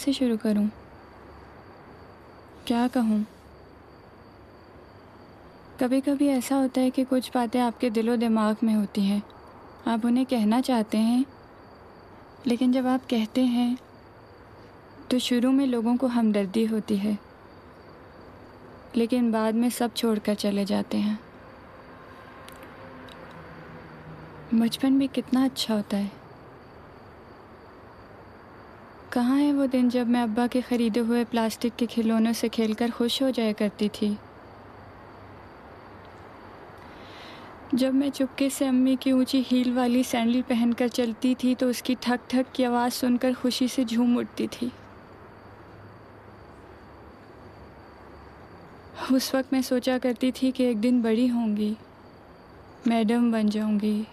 से शुरू करूं? क्या कहूं? कभी कभी ऐसा होता है कि कुछ बातें आपके दिलो दिमाग में होती हैं, आप उन्हें कहना चाहते हैं, लेकिन जब आप कहते हैं तो शुरू में लोगों को हमदर्दी होती है, लेकिन बाद में सब छोड़कर चले जाते हैं। बचपन भी कितना अच्छा होता है। कहाँ है वो दिन जब मैं अब्बा के ख़रीदे हुए प्लास्टिक के खिलौनों से खेलकर खुश हो जाया करती थी, जब मैं चुपके से अम्मी की ऊंची हील वाली सैंडल पहनकर चलती थी तो उसकी ठक ठक की आवाज़ सुनकर खुशी से झूम उठती थी। उस वक्त मैं सोचा करती थी कि एक दिन बड़ी होंगी, मैडम बन जाऊंगी,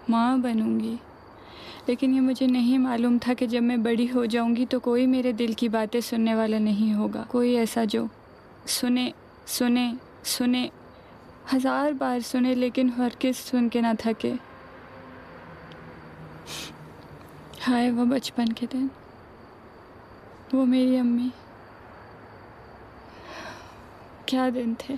माँ बनूंगी, लेकिन ये मुझे नहीं मालूम था कि जब मैं बड़ी हो जाऊंगी तो कोई मेरे दिल की बातें सुनने वाला नहीं होगा। कोई ऐसा जो सुने सुने सुने, 1000 बार सुने, लेकिन हरगिज़ सुन के ना थके। हाय वो बचपन के दिन, वो मेरी अम्मी, क्या दिन थे।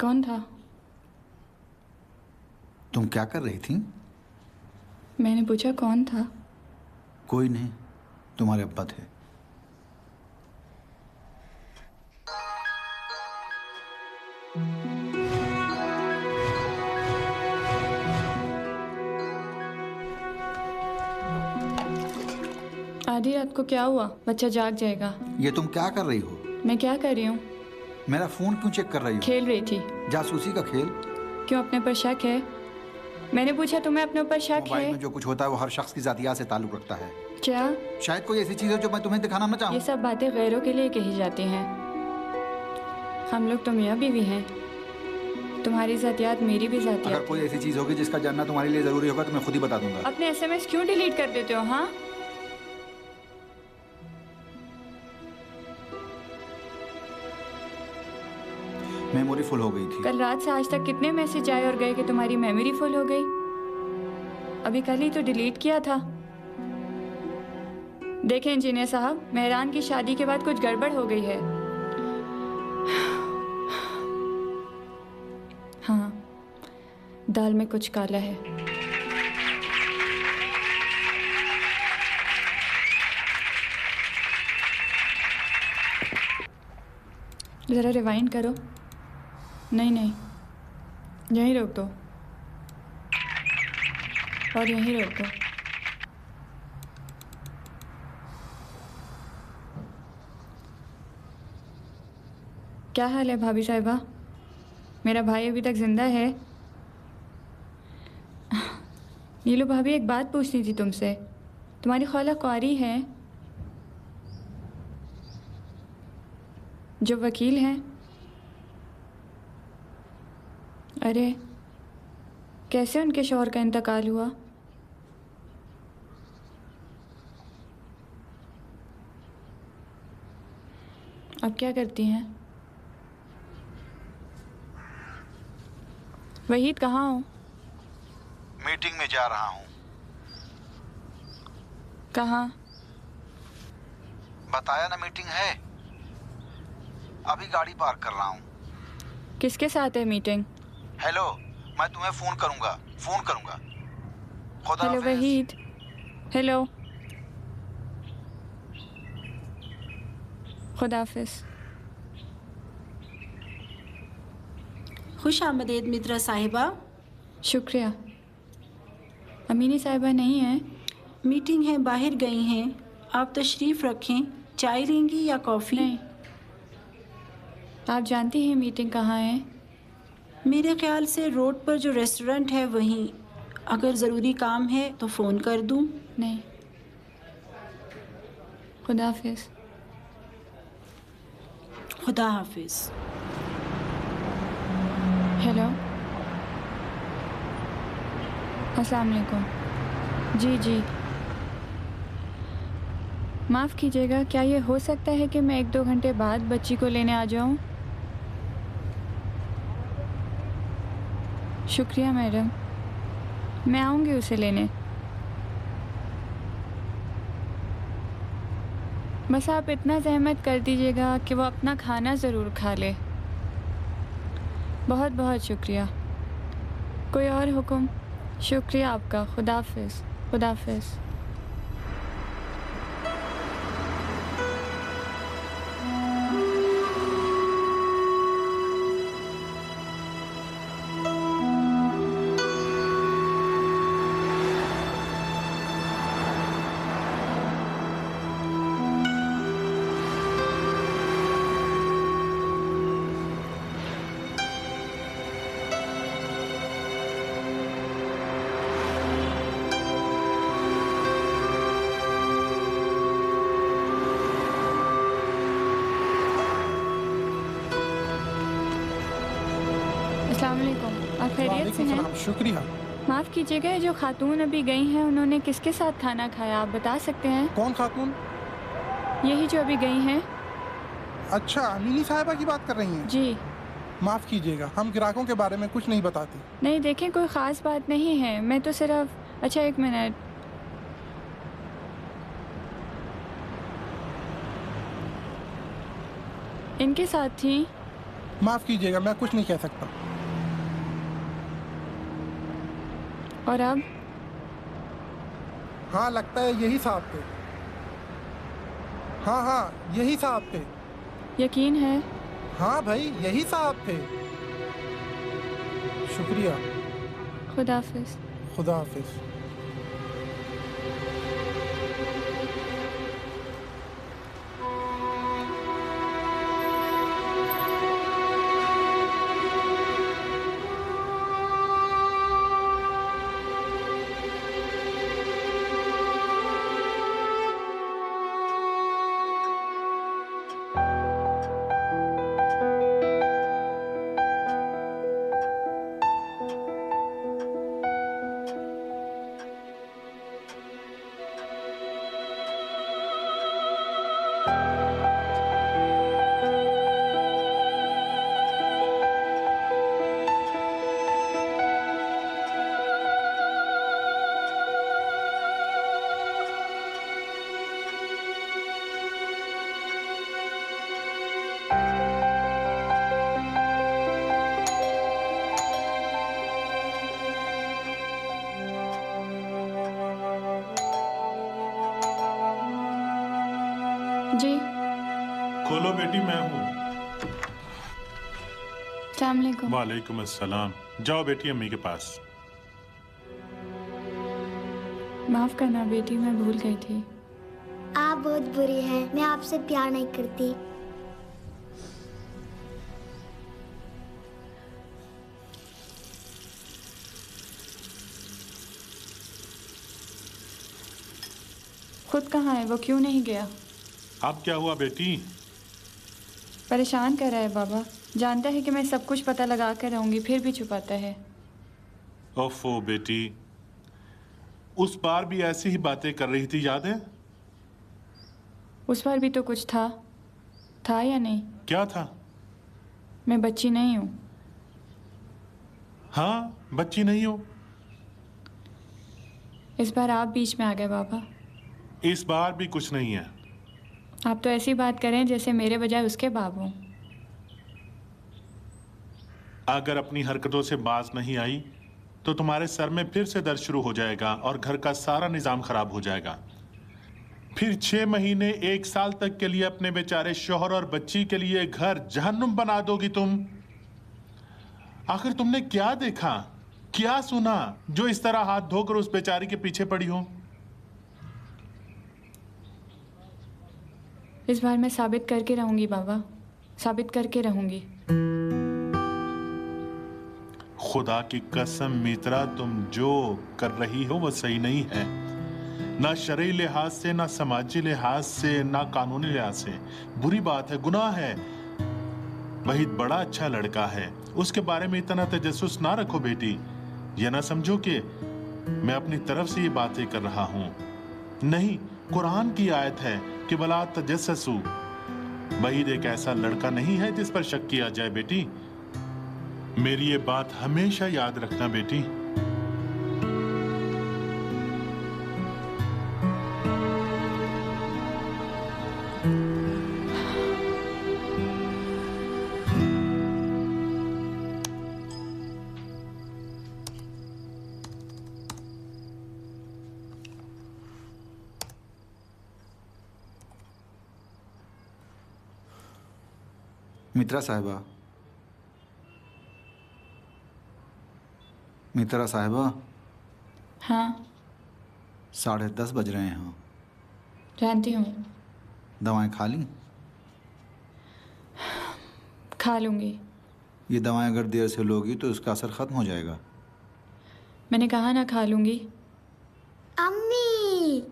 कौन था? तुम क्या कर रही थी? मैंने पूछा कौन था? कोई नहीं, तुम्हारे अब्बा थे। आधी रात को क्या हुआ? बच्चा जाग जाएगा। ये तुम क्या कर रही हो? मैं क्या कर रही हूँ? मेरा फोन क्यों चेक कर रही हो? खेल रही थी। जासूसी का खेल? क्यों, अपने पर शक है? मैंने पूछा तुम्हें अपने ऊपर शक मोबाइल है? में जो कुछ होता है वो हर शख्स की ज़ातियात से ताल्लुक रखता है। क्या? शायद कोई ऐसी चीज़ है जो मैं तुम्हें दिखाना ना चाहूँ। ये सब बातें गैरों के लिए कही जाती हैं। हम लोग तो मियाँ बीवी हैं। तुम्हारी ज़ातियात मेरी भी अगर ज़ातियात। कोई ऐसी चीज़ होगी जिसका जानना तुम्हारे लिए ज़रूरी होगा तो मैं खुद ही बता दूंगा। अपने SMS क्यों डिलीट कर देते हो? हाँ, मेमोरी फुल हो गई थी। कल रात से आज तक कितने मैसेज आए और गए कि तुम्हारी मेमोरी फुल हो गई? अभी कल ही तो डिलीट किया था। देखें इंजीनियर साहब, मेहरान की शादी के बाद कुछ गड़बड़ हो गई है। हाँ, दाल में कुछ काला है। ज़रा रिवाइंड करो। नहीं, यहीं रोक दो और यहीं रोक दो। क्या हाल है भाभी साहिबा? मेरा भाई अभी तक जिंदा है? नीलू भाभी, एक बात पूछनी थी तुमसे। तुम्हारी खाला कुंवारी है? जो वकील हैं? अरे, कैसे उनके शौहर का इंतकाल हुआ? अब क्या करती हैं? वहीद, कहाँ हो? मीटिंग में जा रहा हूँ। कहाँ? बताया ना मीटिंग है। अभी गाड़ी पार्क कर रहा हूँ। किसके साथ है मीटिंग? हेलो, मैं तुम्हें फोन करूँगा। खुदा हेलो हाफिज। वहीद। हेलो, खुदा हाफिज। खुश आमदेद मित्रा साहिबा। शुक्रिया। अमीनी साहिबा नहीं है? मीटिंग है, बाहर गई हैं। आप तशरीफ़ रखें। चाय लेंगी या कॉफ़ी? नहीं। आप जानती हैं मीटिंग कहाँ है? मेरे ख्याल से रोड पर जो रेस्टोरेंट है वहीं। अगर ज़रूरी काम है तो फ़ोन कर दूं? नहीं। खुदा हाफिज। खुदा हाफिज़। हेलो, अस्सलाम वालेकुम। जी, माफ़ कीजिएगा, क्या ये हो सकता है कि मैं 1-2 घंटे बाद बच्ची को लेने आ जाऊं? शुक्रिया मैडम, मैं आऊँगी उसे लेने। बस आप इतना ज़हमत कर दीजिएगा कि वो अपना खाना ज़रूर खा ले। बहुत बहुत शुक्रिया। कोई और हुक्म? शुक्रिया आपका। खुदा हाफिज़। खुदा हाफिज़। अस्सलाम वालेकुम। आप खैरियत से हैं? शुक्रिया। माफ़ कीजिएगा, ये जो खातून अभी गई हैं उन्होंने किसके साथ खाना खाया, आप बता सकते हैं? कौन खातून? यही जो अभी गई हैं। अच्छा, अमीनी साहिबा की बात कर रही हैं? जी। माफ़ कीजिएगा, हम ग्राहकों के बारे में कुछ नहीं बताते। नहीं देखें, कोई ख़ास बात नहीं है, मैं तो सिर्फ। अच्छा, 1 मिनट। इनके साथ थी। माफ़ कीजिएगा, मैं कुछ नहीं कह सकता। और अब? हाँ, लगता है यही साहब थे। हाँ, यही साहब थे। यकीन है? हाँ भाई, यही साहब थे। शुक्रिया। खुदा हाफिज़। खुदा हाफिज़। जी। खोलो बेटी, मैं हूँ। अस्सलाम वालेकुम। वालेकुम अस्सलाम। जाओ बेटी अम्मी के पास। माफ़ करना बेटी, मैं भूल गई थी। आप बहुत बुरी हैं, मैं आपसे प्यार नहीं करती। खुद कहाँ है वो, क्यों नहीं गया? अब क्या हुआ बेटी? परेशान कर रहा है बाबा, जानता है कि मैं सब कुछ पता लगा कर रहूँगी, फिर भी छुपाता है। ओफो बेटी, उस बार भी ऐसी ही बातें कर रही थी, याद है? उस बार भी तो कुछ था या नहीं? क्या था? मैं बच्ची नहीं हूँ। हाँ, बच्ची नहीं हो। इस बार आप बीच में आ गए बाबा। इस बार भी कुछ नहीं है। आप तो ऐसी बात करें जैसे मेरे बजाय उसके बाप हों। अगर अपनी हरकतों से बाज नहीं आई तो तुम्हारे सर में फिर से दर्द शुरू हो जाएगा और घर का सारा निजाम खराब हो जाएगा। फिर 6 महीने 1 साल तक के लिए अपने बेचारे शौहर और बच्ची के लिए घर जहन्नुम बना दोगी तुम। आखिर तुमने क्या देखा, क्या सुना जो इस तरह हाथ धोकर उस बेचारी के पीछे पड़ी हो? इस बार मैं साबित करके रहूंगी बाबा, साबित करके रहूंगी। खुदा की कसम मित्रा, तुम जो कर रही हो वो सही नहीं है। ना शरई लिहाज से, ना समाजी लिहाज से, ना कानूनी लिहाज से। बुरी बात है, गुनाह है। वहीद बड़ा अच्छा लड़का है, उसके बारे में इतना तजस्सुस ना रखो बेटी। ये ना समझो कि मैं अपनी तरफ से ये बातें कर रहा हूं। नहीं, कुरान की आयत है कि वला तजस्ससु। वहीद एक ऐसा लड़का नहीं है जिस पर शक किया जाए बेटी। मेरी ये बात हमेशा याद रखना बेटी। मित्रा साहिबा, मित्रा साहिबा। हाँ, 10:30 बज रहे हैं। जानती हूँ। दवाएं खा ली? खा लूँगी। ये दवाएं अगर देर से लोगी तो उसका असर ख़त्म हो जाएगा। मैंने कहा ना खा लूँगी। अम्मी,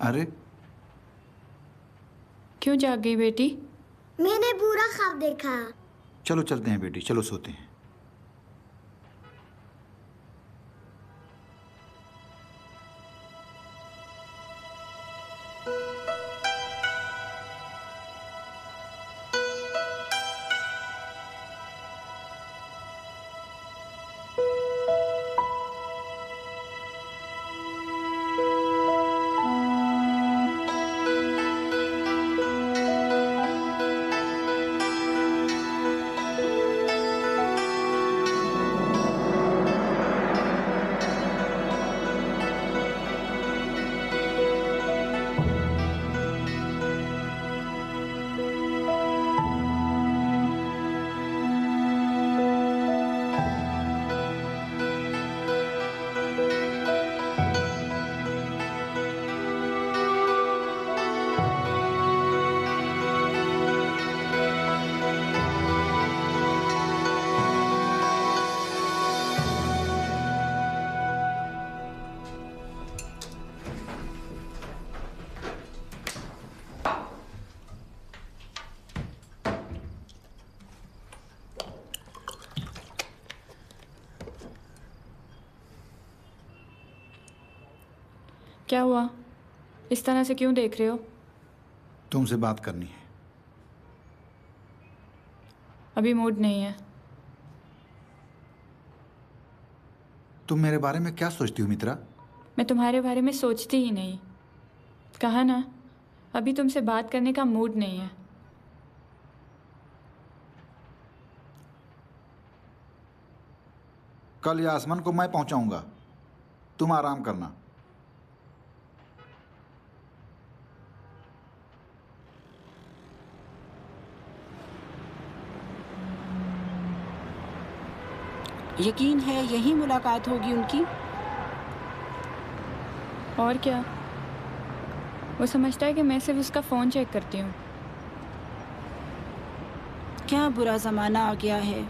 अरे क्यों जाग गई बेटी? मैंने बुरा ख्वाब देखा। चलो चलते हैं बेटी, चलो सोते हैं। क्या हुआ? इस तरह से क्यों देख रहे हो? तुमसे बात करनी है। अभी मूड नहीं है। तुम मेरे बारे में क्या सोचती हो मित्रा? मैं तुम्हारे बारे में सोचती ही नहीं। कहा ना, अभी तुमसे बात करने का मूड नहीं है। कल यास्मन को मैं पहुंचाऊंगा, तुम आराम करना। यकीन है यही मुलाकात होगी उनकी। और क्या, वो समझता है कि मैं सिर्फ उसका फ़ोन चेक करती हूँ। क्या बुरा ज़माना आ गया है।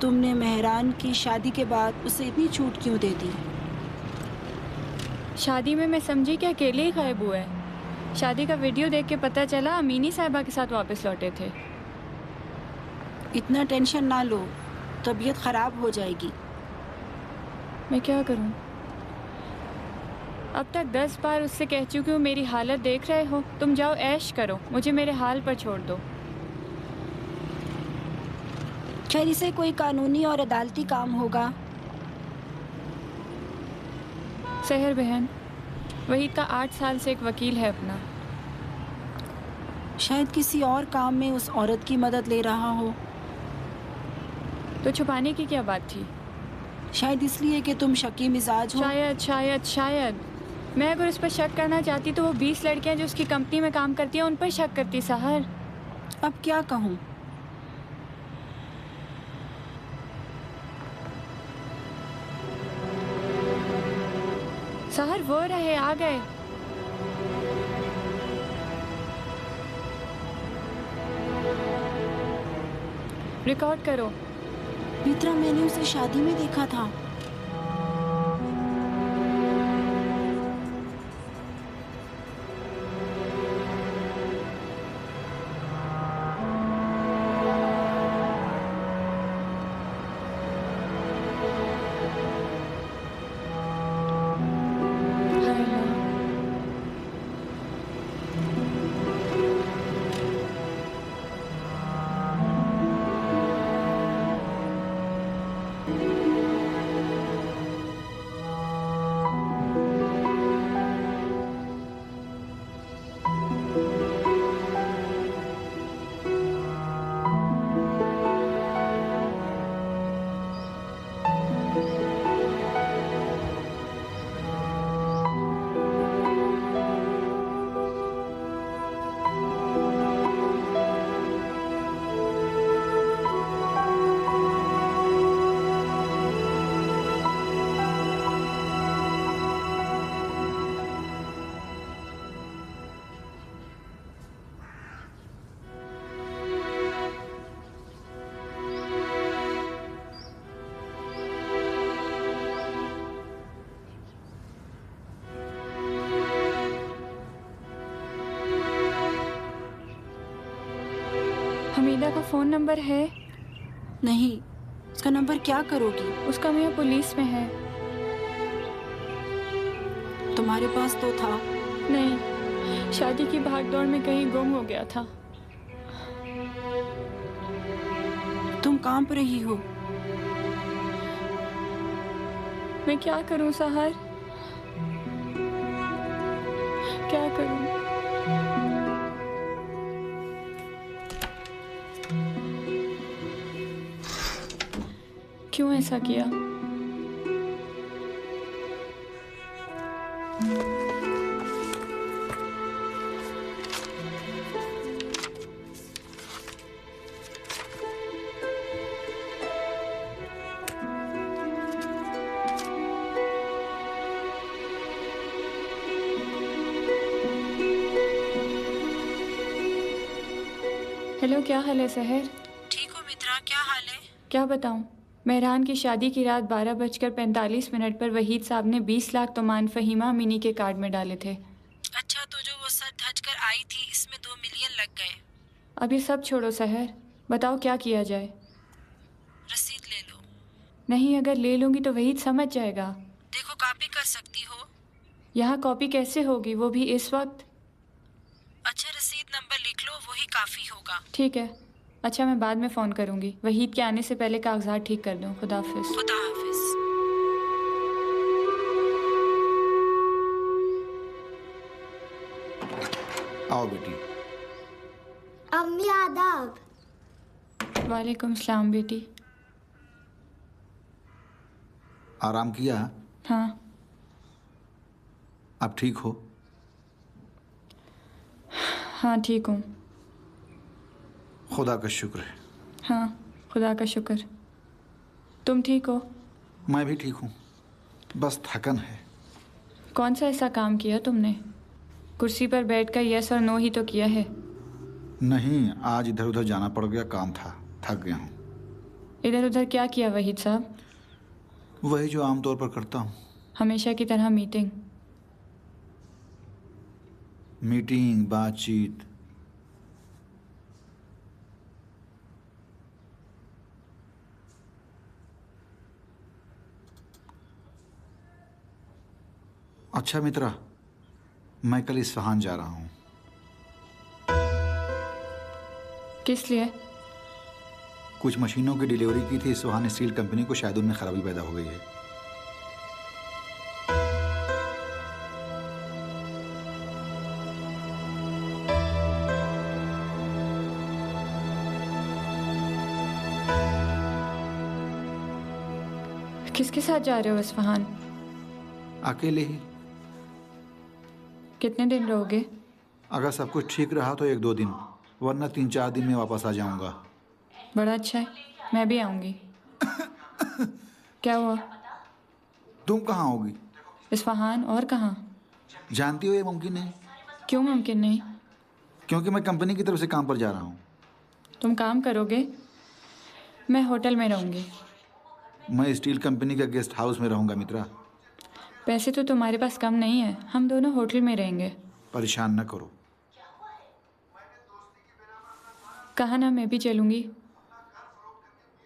तुमने मेहरान की शादी के बाद उसे इतनी छूट क्यों दे दी? शादी में मैं समझी कि अकेले ही गायब हुआ है। शादी का वीडियो देख के पता चला अमीनी साहिबा के साथ वापस लौटे थे। इतना टेंशन ना लो, तबीयत ख़राब हो जाएगी। मैं क्या करूं? अब तक 10 बार उससे कह चुकी हूँ मेरी हालत देख रहे हो, तुम जाओ ऐश करो, मुझे मेरे हाल पर छोड़ दो। खैर इसे कोई कानूनी और अदालती काम होगा। सहर बहन, वहीद का 8 साल से एक वकील है अपना। शायद किसी और काम में उस औरत की मदद ले रहा हो। तो छुपाने की क्या बात थी? शायद इसलिए कि तुम शकी मिजाज हो। शायद मैं अगर उस पर शक करना चाहती तो वो 20 लड़कियां जो उसकी कंपनी में काम करती हैं उन पर शक करती। सहर, अब क्या कहूँ? सहर वो रहे, आ गए। रिकॉर्ड करो। मित्रा, मैंने उसे शादी में देखा था। हमीदा का फ़ोन नंबर है? नहीं, उसका नंबर क्या करोगी? उसका मियाँ पुलिस में है। तुम्हारे पास तो था। नहीं, शादी की भागदौड़ में कहीं गुम हो गया था। तुम कांप रही हो। मैं क्या करूं सहर, क्या करूं? क्यों ऐसा किया? हेलो, क्या हाल है सहर? ठीक हो मित्रा, क्या हाल है? क्या बताऊं, मेहरान की शादी की रात 12:45 पर वहीद साहब ने 20 लाख तोमान फ़हीमा अमीनी के कार्ड में डाले थे। अच्छा, तो जो वो सर धज कर आई थी, इसमें 2 मिलियन लग गए। अब ये सब छोड़ो सहर, बताओ क्या किया जाए? रसीद ले लो। नहीं, अगर ले लूँगी तो वहीद समझ जाएगा। देखो, कॉपी कर सकती हो। यहाँ कॉपी कैसे होगी, वो भी इस वक्त? अच्छा, रसीद नंबर लिख लो, वही काफ़ी होगा। ठीक है। अच्छा, मैं बाद में फ़ोन करूँगी। वहीद के आने से पहले कागजात ठीक कर दूँ। खुदा हाफिज़। खुदा हाफिज़। आओ बेटी। अम्मी आदाब। वालेकुम सलाम बेटी। आराम किया? हाँ। अब ठीक हो? हाँ, ठीक हूँ। खुदा का शुक्र है। हाँ, खुदा का शुक्र। तुम ठीक हो? मैं भी ठीक हूँ, बस थकन है। कौन सा ऐसा काम किया तुमने? कुर्सी पर बैठकर यस और नो ही तो किया है। नहीं, आज इधर उधर जाना पड़ गया, काम था, थक गया हूँ। इधर उधर क्या किया वहीद साहब? वही जो आमतौर पर करता हूँ। हमेशा की तरह मीटिंग? मीटिंग, बातचीत। अच्छा मित्रा, मैं कल इस्फहान जा रहा हूँ। किस लिए? कुछ मशीनों की डिलीवरी की थी इस्फहान स्टील कंपनी को, शायद उनमें खराबी पैदा हो गई है। किसके साथ जा रहे हो इस्फहान? अकेले ही। कितने दिन रहोगे? अगर सब कुछ ठीक रहा तो 1-2 दिन, वरना 3-4 दिन में वापस आ जाऊंगा। बड़ा अच्छा है, मैं भी आऊँगी। क्या हुआ? तुम कहाँ होगी? इस्फहान, और कहाँ? जानती हो ये मुमकिन है। क्यों मुमकिन नहीं? क्योंकि मैं कंपनी की तरफ से काम पर जा रहा हूँ। तुम काम करोगे, मैं होटल में रहूँगी। मैं स्टील कंपनी का गेस्ट हाउस में रहूँगा मित्रा। पैसे तो तुम्हारे पास कम नहीं है, हम दोनों होटल में रहेंगे। परेशान न करो। कहा ना, मैं भी चलूँगी।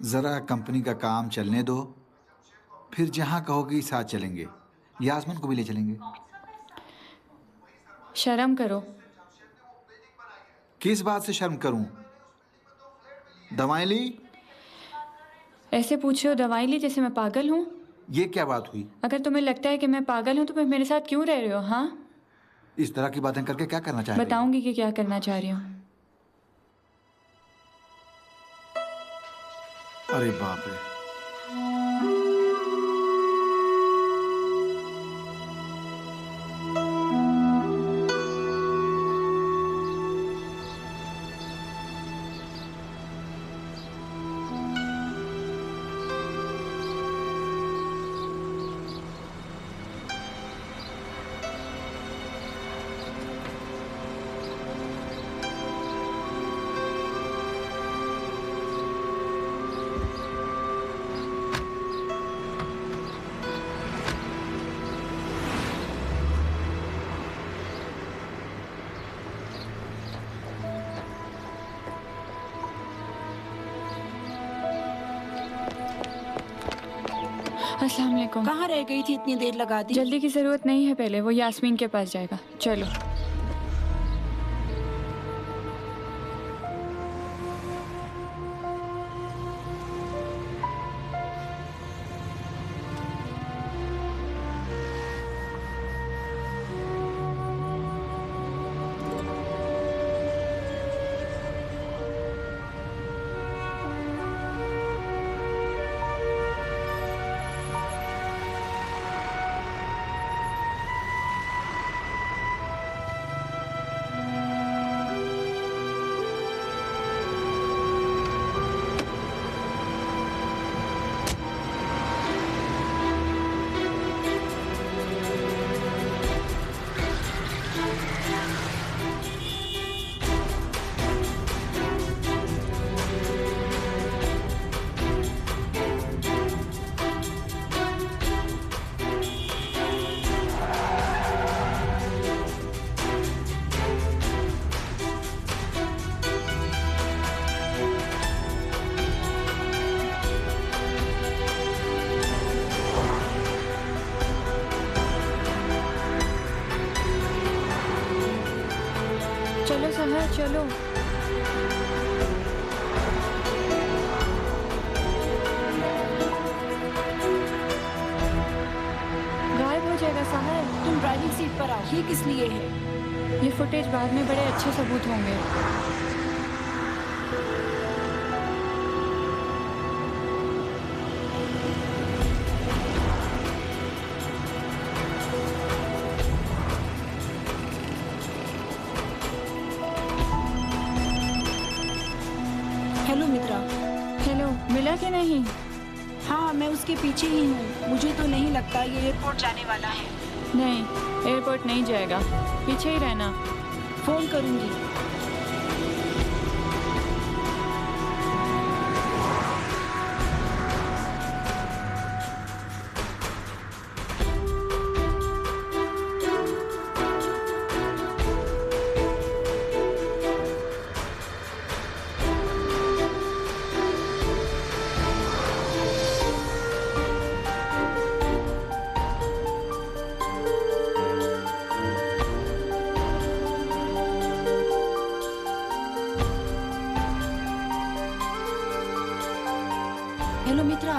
ज़रा कंपनी का काम चलने दो, फिर जहाँ कहोगी साथ चलेंगे। यास्मीन को भी ले चलेंगे। शर्म करो। किस बात से शर्म करूं? दवाएं ली? ऐसे पूछे हो दवाई ली जैसे मैं पागल हूँ? ये क्या बात हुई? अगर तुम्हें लगता है कि मैं पागल हूँ तो फिर मेरे साथ क्यों रह रहे हो? हाँ, इस तरह की बातें करके क्या करना चाह रही हो? बताऊंगी कि क्या करना चाह रही हूँ। अरे बाप रे। अस्सलाम वालेकुम। कहाँ रह गई थी, इतनी देर लगा दी? जल्दी की ज़रूरत नहीं है, पहले वो यास्मीन के पास जाएगा। चलो। चलो सहर, चलो। गायब हो जाएगा सहर। तुम ड्राइविंग सीट पर आओ। ये किस लिए है? ये फुटेज बाद में बड़े अच्छे सबूत होंगे। हेलो मित्रा। हेलो, मिला कि नहीं? हाँ, मैं उसके पीछे ही हूँ। मुझे तो नहीं लगता ये एयरपोर्ट जाने वाला है। नहीं, एयरपोर्ट नहीं जाएगा, पीछे ही रहना। फोन करूँगी। हेलो मित्रा,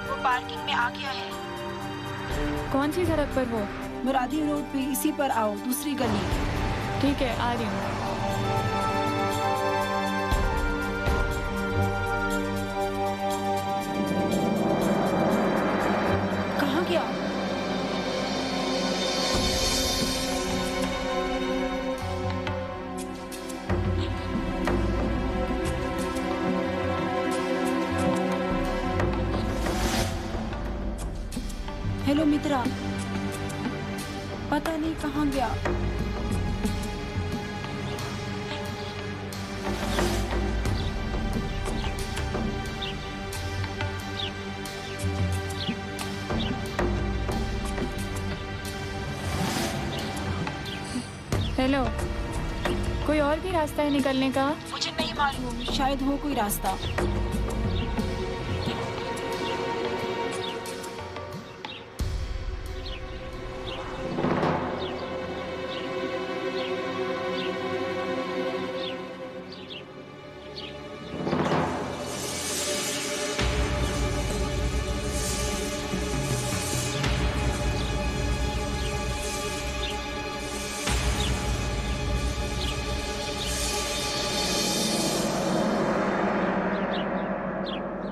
वो पार्किंग में आ गया है। कौन सी सड़क पर वो? मुरादी रोड पे, इसी पर आओ, दूसरी गली। ठीक है, आ रही हूँ। मित्रा पता नहीं कहाँ गया। हेलो, कोई और भी रास्ता है निकलने का? मुझे नहीं मालूम, शायद हो कोई रास्ता।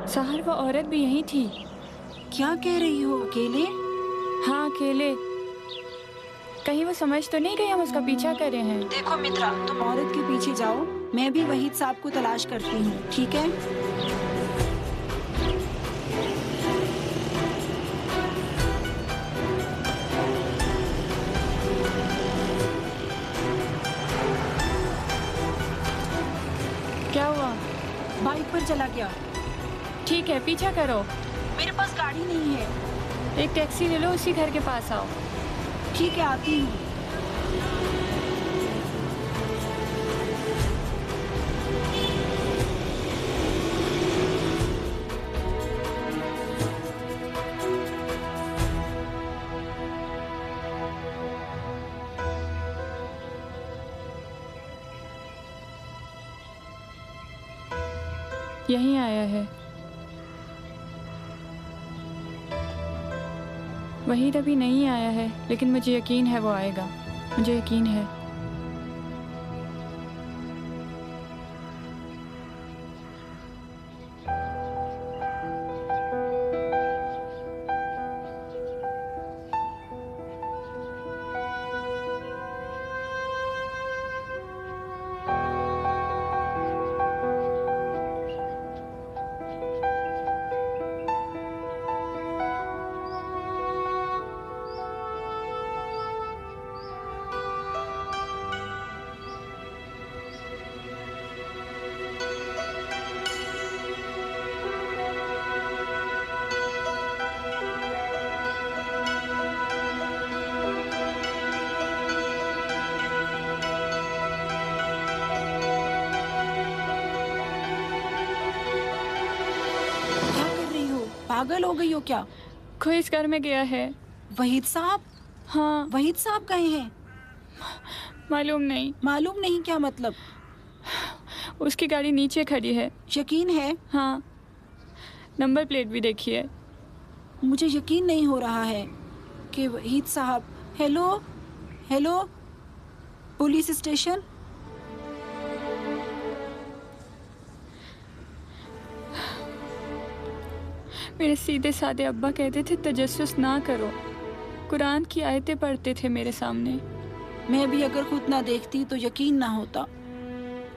सहर वो औरत भी यहीं थी। क्या कह रही हो? अकेले? हाँ अकेले। कहीं वो समझ तो नहीं गई हम उसका पीछा कर रहे हैं? देखो मित्रा, तुम औरत के पीछे जाओ, मैं भी वहीद साहब को तलाश करती हूँ, ठीक है? क्या हुआ? बाइक पर चला गया। ठीक है, पीछा करो। मेरे पास गाड़ी नहीं है। एक टैक्सी ले लो, उसी घर के पास आओ। ठीक है, आती हूँ। यहीं आया है। वहीद अभी नहीं आया है, लेकिन मुझे यकीन है वो आएगा। मुझे यकीन है। पागल हो गई हो क्या? कोई इस घर में गया है। वहीद साहब? हाँ। वहीद साहब गए हैं? मालूम नहीं। मालूम नहीं क्या मतलब? उसकी गाड़ी नीचे खड़ी है। यकीन है? हाँ, नंबर प्लेट भी देखी है। मुझे यकीन नहीं हो रहा है कि वहीद साहब। Hello hello, police station. मेरे सीधे साधे अब्बा कहते थे तजस्सुस ना करो। कुरान की आयतें पढ़ते थे मेरे सामने। मैं भी अगर खुद ना देखती तो यकीन ना होता।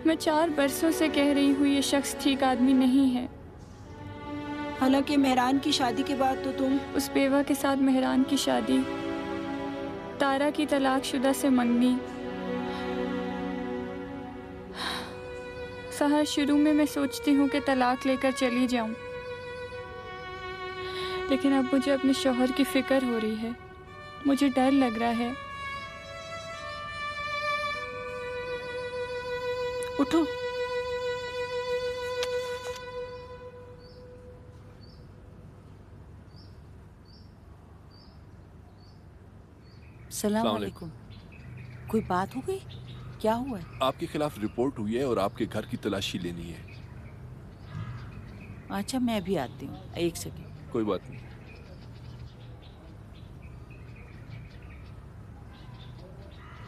मैं 4 बरसों से कह रही हूँ ये शख्स ठीक आदमी नहीं है। हालांकि मेहरान की शादी के बाद तो तुम उस बेवा के साथ मेहरान की शादी, तारा की तलाकशुदा से मंगनी। सहर शुरू में मैं सोचती हूँ कि तलाक लेकर चली जाऊं, लेकिन अब मुझे अपने शौहर की फिक्र हो रही है। मुझे डर लग रहा है। उठो। सलाम अलैकुम। कोई बात हो गई? क्या हुआ है? आपके खिलाफ रिपोर्ट हुई है और आपके घर की तलाशी लेनी है। अच्छा, मैं भी आती हूँ, एक सेकंड। कोई बात नहीं।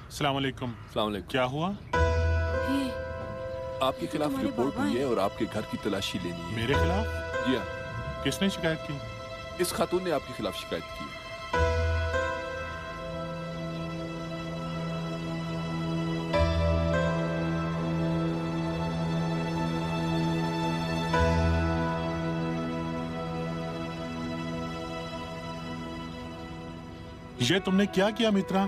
अस्सलाम वालेकुम। अस्सलाम वालेकुम। क्या हुआ? आपके खिलाफ रिपोर्ट हुई है और आपके घर की तलाशी लेनी है। मेरे खिलाफ? जी हाँ। किसने शिकायत की? इस खातून ने आपके खिलाफ शिकायत की। ये तुमने क्या किया मित्रा?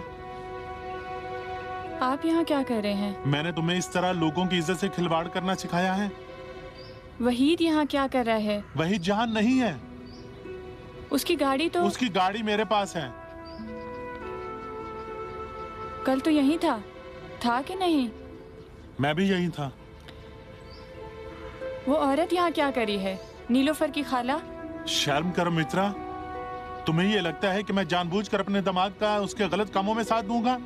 आप यहाँ क्या कर रहे हैं? मैंने तुम्हें इस तरह लोगों की इज्जत से खिलवाड़ करना सिखाया है? वहीद यहाँ क्या कर रहा है? वहीद जहां नहीं है। उसकी गाड़ी तो उसकी गाड़ी मेरे पास है। कल तो यहीं था कि नहीं? मैं भी यहीं था। वो औरत यहाँ क्या करी है? नीलोफर की खाला? शर्म करो मित्रा। तुम्हें ये लगता है कि मैं जानबूझकर अपने दिमाग का उसके गलत कामों में साथ दूंगा?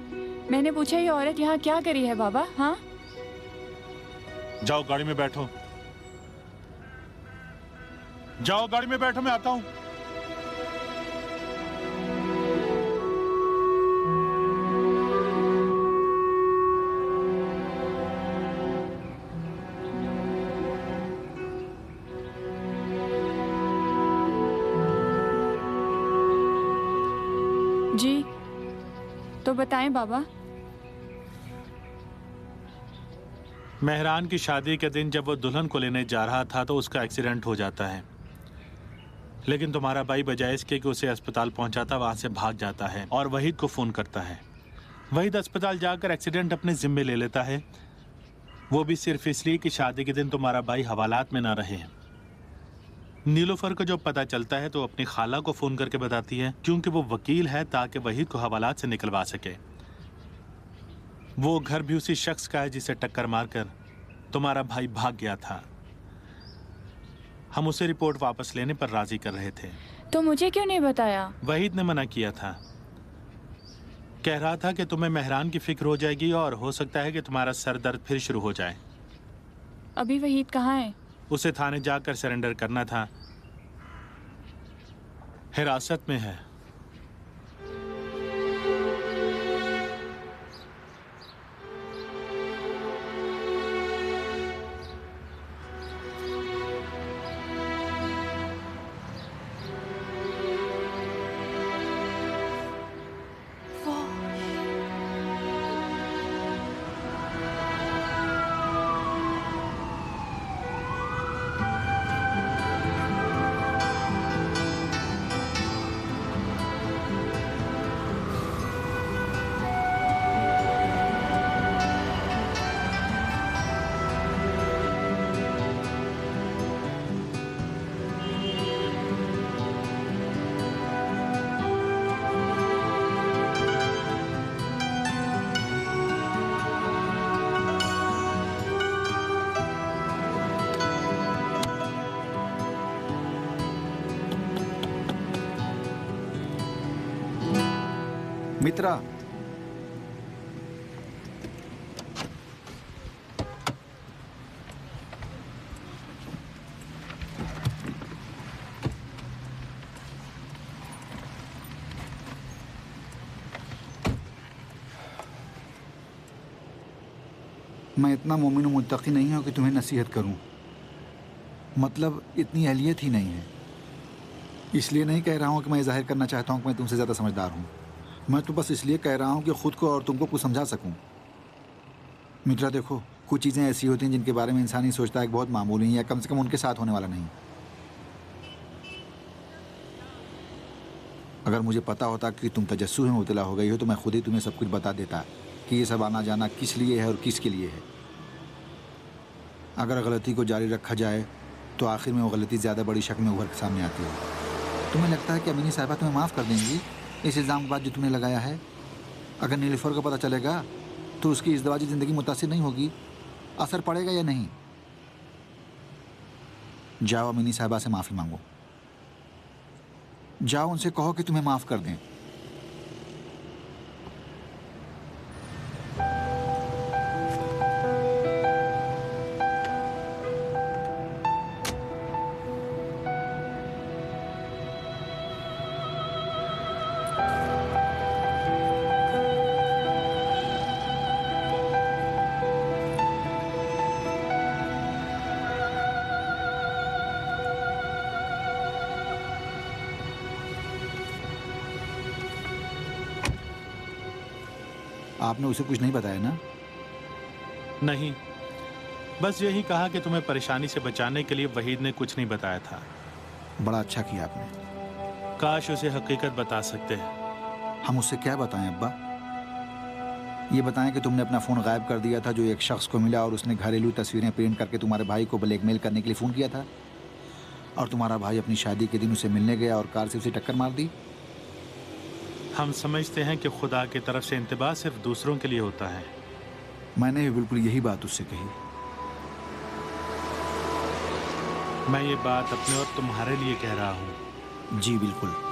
मैंने पूछा ये औरत यहाँ क्या करी है बाबा? हाँ, जाओ गाड़ी में बैठो। जाओ गाड़ी में बैठो, मैं आता हूं। जी तो बताएं बाबा। मेहरान की शादी के दिन जब वो दुल्हन को लेने जा रहा था तो उसका एक्सीडेंट हो जाता है, लेकिन तुम्हारा भाई बजाय इसके कि उसे अस्पताल पहुंचाता वहां से भाग जाता है और वहीद को फोन करता है। वहीद अस्पताल जाकर एक्सीडेंट अपने जिम्मे ले लेता है, वो भी सिर्फ इसलिए कि शादी के दिन तुम्हारा भाई हवालात में ना रहे। नीलोफर को जो पता चलता है तो अपनी खाला को फोन करके बताती है, क्योंकि वो वकील है, ताकि वहीद को हवालात से निकलवा सके। वो घर भी उसी शख्स का है जिसे टक्कर मारकर तुम्हारा भाई भाग गया था। हम उसे रिपोर्ट वापस लेने पर राजी कर रहे थे। तो मुझे क्यों नहीं बताया? वहीद ने मना किया था, कह रहा था कि तुम्हें मेहरान की फिक्र हो जाएगी और हो सकता है कि तुम्हारा सर दर्द फिर शुरू हो जाए। अभी वहीद कहाँ है? उसे थाने जाकर सरेंडर करना था, हिरासत में है। मित्रा, मैं इतना मोमिन और मुत्तकी नहीं हूं कि तुम्हें नसीहत करूं। मतलब इतनी अहलियत ही नहीं है। इसलिए नहीं कह रहा हूं कि मैं जाहिर करना चाहता हूं कि मैं तुमसे ज़्यादा समझदार हूं। मैं तो बस इसलिए कह रहा हूं कि खुद को और तुमको कुछ समझा सकूं। मित्रा देखो, कुछ चीज़ें ऐसी होती हैं जिनके बारे में इंसान ही सोचता है कि बहुत मामूली हैं या कम से कम उनके साथ होने वाला नहीं। अगर मुझे पता होता कि तुम तजस्सुस में मुब्तला हो गई हो तो मैं खुद ही तुम्हें सब कुछ बता देता कि ये सब आना जाना किस लिए है और किसके लिए है। अगर गलती को जारी रखा जाए तो आखिर में वो गलती ज़्यादा बड़ी शक्ल में उभर के सामने आती है। तुम्हें लगता है कि अमीनी साहिबा तुम्हें माफ़ कर देंगी इस इल्ज़ाम के बाद जो तुमने लगाया है? अगर नीलोफर को पता चलेगा तो उसकी इज़्दिवाजी ज़िंदगी मुतासिर नहीं होगी, असर पड़ेगा या नहीं? जाओ अमीनी साहिबा से माफ़ी मांगो, जाओ उनसे कहो कि तुम्हें माफ़ कर दें। आपने उसे कुछ नहीं बताया ना? नहीं, बस यही कहा कि तुम्हें परेशानी से बचाने के लिए वहीद ने कुछ नहीं बताया था। बड़ा अच्छा किया आपने। काश उसे हकीकत बता सकते हैं। हम उससे क्या बताएं अब्बा? ये बताएं कि तुमने अपना फ़ोन गायब कर दिया था जो एक शख्स को मिला और उसने घरेलू तस्वीरें प्रिंट करके तुम्हारे भाई को ब्लैकमेल करने के लिए फ़ोन किया था, और तुम्हारा भाई अपनी शादी के दिन उसे मिलने गया और कार से उसे टक्कर मार दी। हम समझते हैं कि खुदा की तरफ से इंतबाह सिर्फ दूसरों के लिए होता है। मैंने भी बिल्कुल यही बात उससे कही। मैं ये बात अपने और तुम्हारे लिए कह रहा हूँ। जी बिल्कुल।